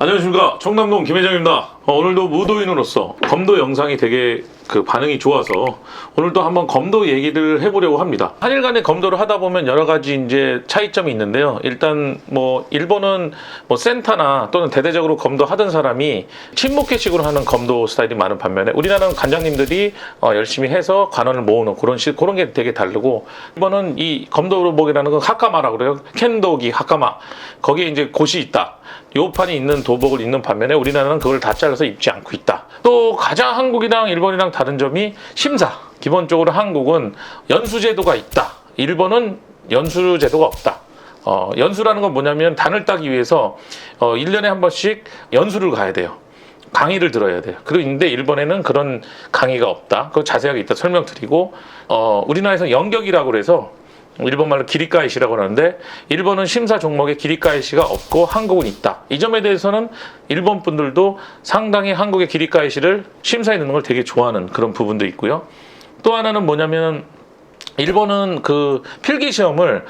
안녕하십니까, 청담동 김회장입니다. 오늘도 무도인으로서 검도 영상이 되게 반응이 좋아서 오늘도 한번 검도 얘기를 해보려고 합니다. 한일 간의 검도를 하다 보면 여러 가지 이제 차이점이 있는데요. 일단 일본은 센터나 또는 대대적으로 검도 하던 사람이 친목회식으로 하는 검도 스타일이 많은 반면에 우리나라는 관장님들이 열심히 해서 관원을 모으는 그런 게 되게 다르고, 일본은 이 검도복이라는 건 하카마라고 그래요. 켄도기 하카마, 거기에 이제 곳이 있다, 요판이 있는 도복을 입는 반면에 우리나라는 그걸 다 잘라서 입지 않고 있다. 또 가장 한국이랑 일본이랑 다른 점이 심사. 기본적으로 한국은 연수제도가 있다, 일본은 연수제도가 없다. 연수라는 건 뭐냐면 단을 따기 위해서 1년에 한 번씩 연수를 가야 돼요. 강의를 들어야 돼요. 그런데 일본에는 그런 강의가 없다. 그거 자세하게 이따 설명드리고, 우리나라에서 연격이라고 그래서 일본말로 기리카이시라고 하는데, 일본은 심사 종목에 기리카이시가 없고 한국은 있다. 이 점에 대해서는 일본 분들도 상당히 한국의 기리카이시를 심사에 넣는 걸 되게 좋아하는 그런 부분도 있고요. 또 하나는 뭐냐면, 일본은 그 필기시험을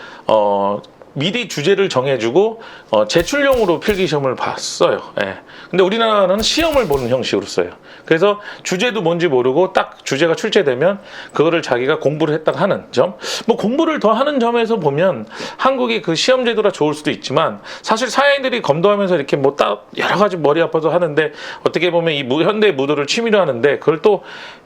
미리 주제를 정해주고 제출용으로 필기시험을 봤어요. 예. 근데 우리나라는 시험을 보는 형식으로 써요. 그래서 주제도 뭔지 모르고 딱 주제가 출제되면 그거를 자기가 공부를 했다가 하는 점. 공부를 더 하는 점에서 보면 한국이 그 시험 제도라 좋을 수도 있지만, 사실 사회인들이 검도하면서 이렇게 딱 여러 가지 머리 아파서 하는데, 어떻게 보면 이 현대 무도를 취미로 하는데 그걸 또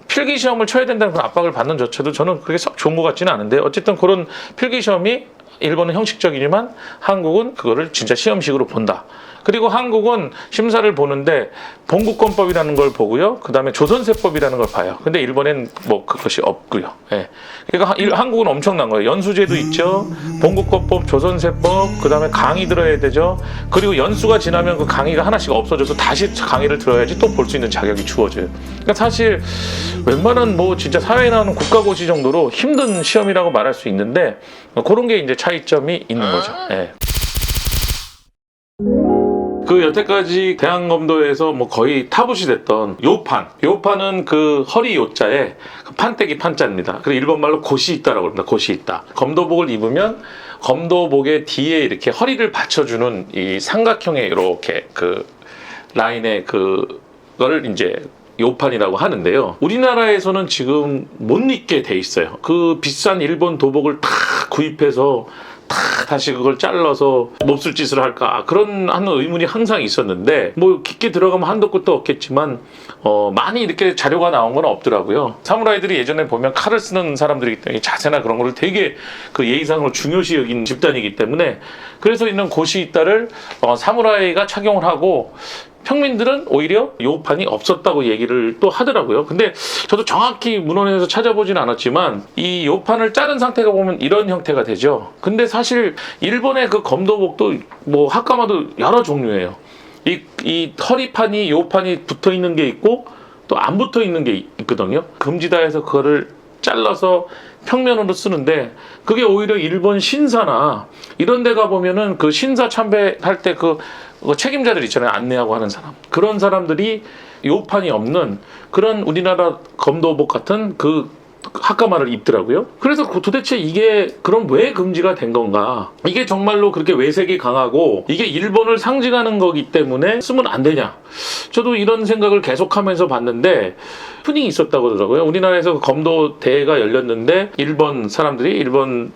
필기시험을 쳐야 된다는 그런 압박을 받는 조차도 저는 그렇게 썩 좋은 것 같지는 않은데, 어쨌든 그런 필기시험이 일본은 형식적이지만 한국은 그거를 진짜 시험식으로 본다. 그리고 한국은 심사를 보는데 봉국권법이라는 걸 보고요. 그 다음에 조선세법이라는 걸 봐요. 근데 일본엔 그것이 없고요. 예. 그러니까 한국은 엄청난 거예요. 연수제도 있죠. 봉국권법, 조선세법, 그 다음에 강의 들어야 되죠. 그리고 연수가 지나면 그 강의가 하나씩 없어져서 다시 강의를 들어야지 또 볼 수 있는 자격이 주어져요. 그러니까 사실 웬만한 진짜 사회에 나오는 국가고시 정도로 힘든 시험이라고 말할 수 있는데, 그런 게 이제 차이점이 있는 거죠. 예. 여태까지 대한검도에서 거의 타부시 됐던 요판은 그 허리 요자에 판때기 판자입니다. 그리고 일본말로 곳이 있다라고 합니다. 곳이 있다. 검도복을 입으면 검도복의 뒤에 이렇게 허리를 받쳐주는 이 삼각형의 이렇게 라인의 그거를 이제 요판이라고 하는데요. 우리나라에서는 지금 못 입게 돼 있어요. 그 비싼 일본 도복을 다 구입해서 다시 그걸 잘라서 몹쓸 짓을 할까, 그런 하는 의문이 항상 있었는데, 깊게 들어가면 한도 끝도 없겠지만 많이 이렇게 자료가 나온 건 없더라고요. 사무라이들이 예전에 보면 칼을 쓰는 사람들이기 때문에 자세나 그런 거를 되게 예의상으로 중요시 여긴 집단이기 때문에, 그래서 있는 곳이 있다를 사무라이가 착용을 하고, 평민들은 오히려 요판이 없었다고 얘기를 또 하더라고요. 근데 저도 정확히 문헌에서 찾아보진 않았지만, 이 요판을 자른 상태가 보면 이런 형태가 되죠. 근데 사실 일본의 그 검도복도 하카마도 여러 종류예요. 이 허리판이, 요판이 붙어 있는 게 있고 또 안 붙어 있는 게 있거든요. 금지다 해서 그거를 잘라서 평면으로 쓰는데, 그게 오히려 일본 신사나 이런 데 가보면은 그 신사 참배할 때 그 책임자들 있잖아요. 안내하고 하는 사람. 그런 사람들이 요판이 없는 그런 우리나라 검도복 같은 그 하카마를 입더라고요. 그래서 도대체 이게 그럼 왜 금지가 된 건가? 이게 정말로 그렇게 외색이 강하고 이게 일본을 상징하는 거기 때문에 쓰면 안 되냐? 저도 이런 생각을 계속하면서 봤는데, 해프닝이 있었다고 하더라고요. 우리나라에서 검도 대회가 열렸는데 일본 사람들이 일본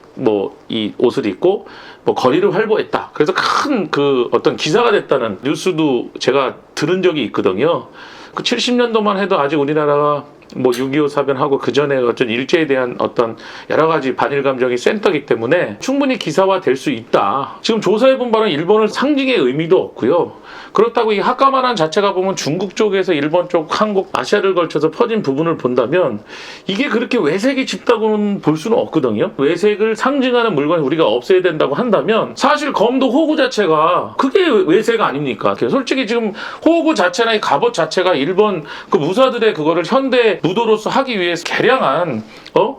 이 옷을 입고 거리를 활보했다. 그래서 큰 어떤 기사가 됐다는 뉴스도 제가 들은 적이 있거든요. 70년도만 해도 아직 우리나라가 6.25 사변하고 그 전에 어떤 일제에 대한 어떤 여러 가지 반일 감정이 센터기 때문에 충분히 기사화 될 수 있다. 지금 조사해본 바는 일본을 상징의 의미도 없고요. 그렇다고 이 하카마란 자체가 보면 중국 쪽에서 일본 쪽, 한국, 아시아를 걸쳐서 퍼진 부분을 본다면 이게 그렇게 외색이 짙다고는 볼 수는 없거든요. 외색을 상징하는 물건을 우리가 없애야 된다고 한다면, 사실 검도 호구 자체가 그게 외색 아닙니까? 솔직히 지금 호구 자체나 이 갑옷 자체가 일본 그 무사들의 그거를 현대 무도로서 하기 위해서 개량한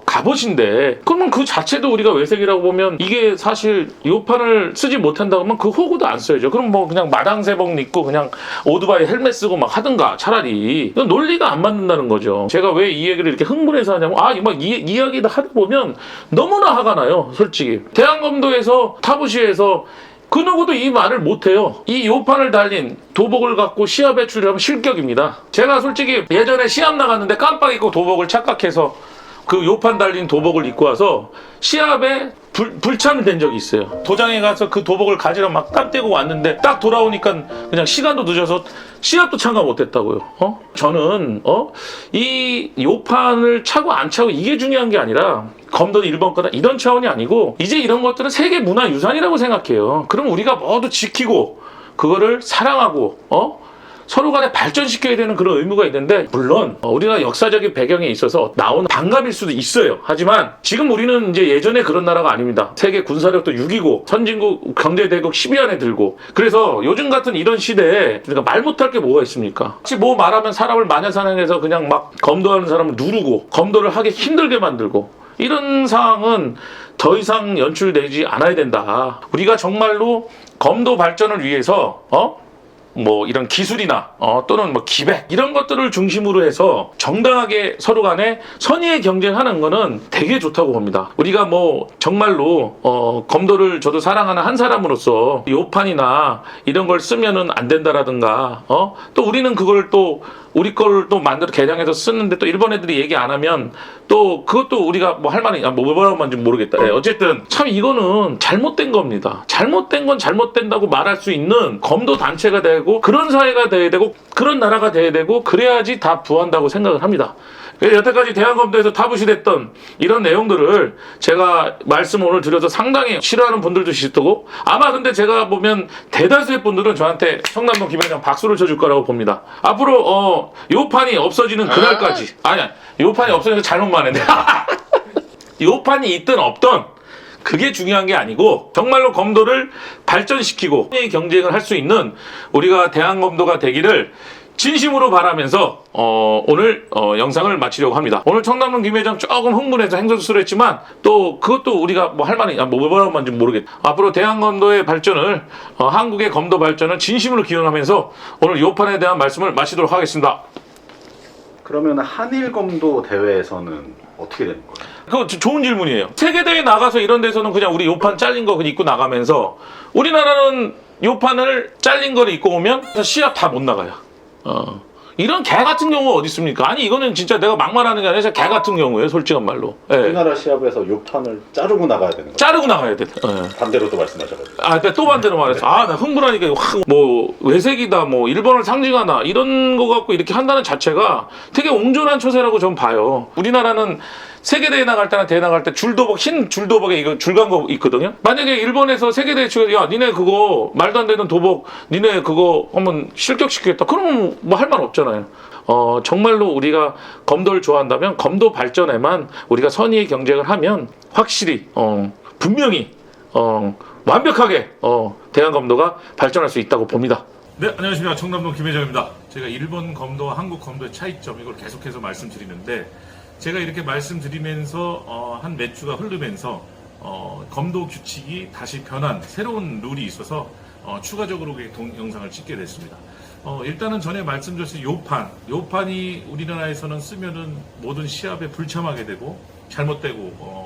갑옷인데, 그러면 그 자체도 우리가 외색이라고 보면, 이게 사실 요판을 쓰지 못한다고 하면 그 호구도 안 써야죠. 그럼 그냥 마당새복 입고 그냥 오토바이 헬멧 쓰고 하든가 차라리. 이건 논리가 안 맞는다는 거죠. 제가 왜 이 얘기를 이렇게 흥분해서 하냐면, 이야기를 하다 보면 너무나 화가 나요. 솔직히 대한검도에서 타부시에서 그 누구도 이 말을 못해요. 이 요판을 달린 도복을 갖고 시합 배출하면 실격입니다. 제가 솔직히 예전에 시합 나갔는데 깜빡 잊고 도복을 착각해서 그 요판 달린 도복을 입고 와서 시합에 불참이 된 적이 있어요. 도장에 가서 그 도복을 가지러 막 땀 떼고 왔는데 딱 돌아오니까 그냥 시간도 늦어서 시합도 참가 못했다고요. 저는 이 요판을 차고 안 차고 이게 중요한 게 아니라 검도 1번 거다 이런 차원이 아니고 이제 이런 것들은 세계 문화유산이라고 생각해요. 그럼 우리가 모두 지키고 그거를 사랑하고 서로 간에 발전시켜야 되는 그런 의무가 있는데, 물론 우리나라 역사적인 배경에 있어서 나온 반감일 수도 있어요. 하지만 지금 우리는 이제 예전에 그런 나라가 아닙니다. 세계 군사력도 6위고 선진국 경제대국 10위 안에 들고, 그래서 요즘 같은 이런 시대에 우리가 말 못할 게 뭐가 있습니까? 혹시 뭐 말하면 사람을 마녀사냥해서 그냥 막 검도하는 사람을 누르고 검도를 하기 힘들게 만들고, 이런 상황은 더 이상 연출되지 않아야 된다. 우리가 정말로 검도 발전을 위해서 뭐 이런 기술이나 또는 뭐 기백 이런 것들을 중심으로 해서 정당하게 서로 간에 선의의 경쟁하는 거는 되게 좋다고 봅니다. 우리가 뭐 정말로 검도를 저도 사랑하는 한 사람으로서 요판이나 이런 걸 쓰면은 안 된다라든가 또 우리는 그걸 또 우리 걸 또 만들어 개량해서 쓰는데 또 일본 애들이 얘기 안 하면 또 그것도 우리가 뭐 할 말이 뭐라고 하는지 모르겠다. 어쨌든 참 이거는 잘못된 겁니다. 잘못된 건 잘못된다고 말할 수 있는 검도 단체가 되고 그런 사회가 돼야 되고 그런 나라가 돼야 되고 그래야지 다 부한다고 생각을 합니다. 여태까지 대한검도에서 타부시 됐던 이런 내용들을 제가 말씀 오늘 드려서 상당히 싫어하는 분들도 있을 거고, 아마 근데 제가 보면 대다수의 분들은 저한테 청남동 김회장 박수를 쳐줄 거라고 봅니다. 앞으로 요판이 없어지는 그날까지, 아니야, 요판이 없어져서 잘못만 했네. 요판이 있든 없든 그게 중요한 게 아니고 정말로 검도를 발전시키고 경쟁을 할 수 있는 우리가 대한검도가 되기를 진심으로 바라면서 오늘 영상을 마치려고 합니다. 오늘 청남동 김회장 조금 흥분해서 행설수설을 했지만 또 그것도 우리가 뭐 할 말이 뭐라고 하는지 모르겠다. 앞으로 대한검도의 발전을 한국의 검도 발전을 진심으로 기원하면서 오늘 요판에 대한 말씀을 마치도록 하겠습니다. 그러면 한일검도 대회에서는 어떻게 되는 거예요? 그거 좋은 질문이에요. 세계대회 나가서 이런 데서는 그냥 우리 요판 잘린 거 그냥 입고 나가면서, 우리나라는 요판을 잘린 거를 입고 오면 시합 다 못 나가요. 이런 개 같은 경우가 어디 있습니까? 아니 이거는 진짜 내가 막말하는 게 아니라 진짜 개 같은 경우예요, 솔직한 말로. 예. 우리나라 시합에서 요판을 자르고 나가야 되는 거예요? 자르고 나가야 돼. 반대로 또 말씀하셔가지고. 근데 또 반대로 말해서 나 흥분하니까 확 뭐 외색이다 뭐 일본을 상징하나 이런 거 갖고 이렇게 한다는 자체가 되게 옹졸한 처세라고 전 봐요. 우리나라는 세계대회 나갈 때나 대회 나갈 때 줄도복, 흰 줄도복에 이거 줄간 거 있거든요. 만약에 일본에서 세계대회 치고 야 니네 그거 말도 안 되는 도복 니네 그거 한번 실격시키겠다 그러면 뭐 할 말 없잖아요. 정말로 우리가 검도를 좋아한다면 검도 발전에만 우리가 선의의 경쟁을 하면 확실히 분명히 완벽하게 대한검도가 발전할 수 있다고 봅니다. 네, 안녕하십니까. 청남동 김회장입니다. 제가 일본 검도와 한국 검도의 차이점 이걸 계속해서 말씀드리는데, 제가 이렇게 말씀드리면서 한 몇 주가 흐르면서 검도 규칙이 다시 변한 새로운 룰이 있어서 추가적으로 영상을 찍게 됐습니다. 일단은 전에 말씀드렸듯이 요판이 우리나라에서는 쓰면은 모든 시합에 불참하게 되고 잘못되고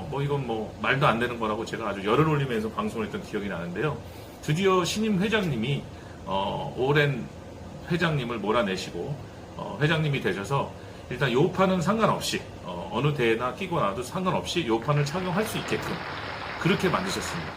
뭐 이건 뭐 말도 안 되는 거라고 제가 아주 열을 올리면서 방송을 했던 기억이 나는데요. 드디어 신임 회장님이 오랜 회장님을 몰아내시고 회장님이 되셔서 일단 요판은 상관없이 어느 대회나 끼고 나도 상관없이 요판을 착용할 수 있게끔 그렇게 만드셨습니다.